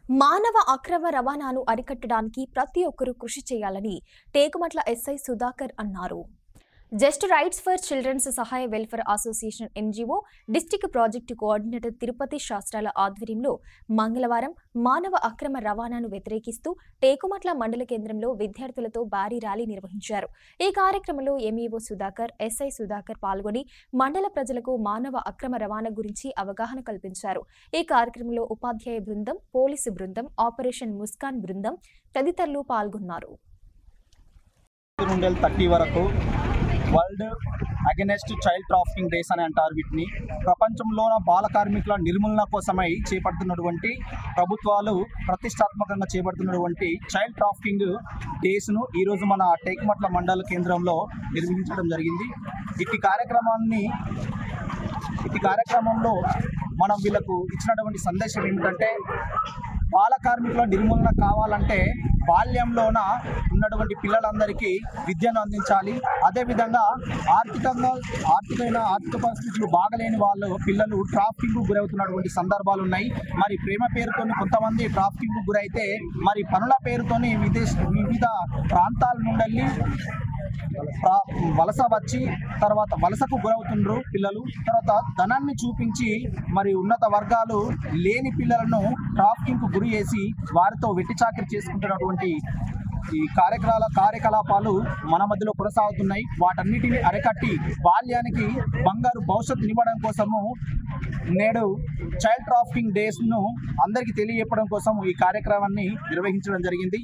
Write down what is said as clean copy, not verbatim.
మానవ అక్రమ రవాణాను అరికట్టడానికి ప్రతి ఒక్కరూ కృషి చేయాలని టేకుమట్ల ఎస్ఐ సుధాకర్ అన్నారు. జస్ట్ రైట్స్ ఫర్ చిల్డ్రన్స్ సహాయ welfare association NGO district project coordinator Tirupati శాస్త్రాల ఆధ్వర్యంలో మంగళవారం మానవ అక్రమ రవాణాను వ్యతిరేకిస్తూ టేకుమట్ల మండల కేంద్రంలో విద్యార్థులతో భారీ ర్యాలీ నిర్వహించారు. ఈ కార్యక్రమంలో ఎంఈఓ సుధాకర్, ఎస్ఐ సుధాకర్ పాల్గొని మండల ప్రజలకు మానవ అక్రమ రవాణా గురించి అవగాహన కల్పించారు. ఈ కార్యక్రమంలో ఉపాధ్యాయ బృందం, పోలీసు బృందం, ఆపరేషన్ ముస్కాన్ బృందం తదితరులు పాల్గొన్నారు. World against child trafficking days అని అంటారు. వీటిని ప్రపంచంలోన బాల కార్మికుల నిర్మూలన కోసమై చేపడుతున్నటువంటి ప్రభుత్వాలు ప్రతిష్టాత్మకంగా చేపడుతున్నటువంటి చైల్డ్ ట్రాఫికింగ్ డేస్ను ఈరోజు మన టేకుమట్ల మండల కేంద్రంలో నిర్వహించడం జరిగింది. ఇట్టి కార్యక్రమంలో మనం వీళ్ళకు ఇచ్చినటువంటి సందేశం ఏమిటంటే, బాల కార్మికుల నిర్మూలన కావాలంటే బాల్యంలోన ఉన్నటువంటి పిల్లలందరికీ విద్యను అందించాలి. అదేవిధంగా ఆర్థిక పరిస్థితులు బాగలేని పిల్లలు ట్రాఫికింగ్ గురవుతున్నటువంటి సందర్భాలు ఉన్నాయి. మరి ప్రేమ పేరుతోని కొంతమంది ట్రాఫికింగ్ గురైతే మరి పనుల పేరుతోని వివిధ ప్రాంతాల నుండి వలస వచ్చి తర్వాత వలసకు గురవుతుండ్రు పిల్లలు. తర్వాత ధనాన్ని చూపించి మరి ఉన్నత వర్గాలు లేని పిల్లలను ట్రాఫికింగ్కు గురి చేసి వారితో వెట్టి చాకిరీ చేసుకుంటున్నటువంటి ఈ కార్యకలాపాలు మన మధ్యలో కొనసాగుతున్నాయి. వాటన్నిటిని అరికట్టి బాల్యానికి బంగారు భవిష్యత్తు ఇవ్వడం కోసము నేడు చైల్డ్ ట్రాఫికింగ్ డేస్ను అందరికీ తెలియజెప్పడం కోసం ఈ కార్యక్రమాన్ని నిర్వహించడం జరిగింది.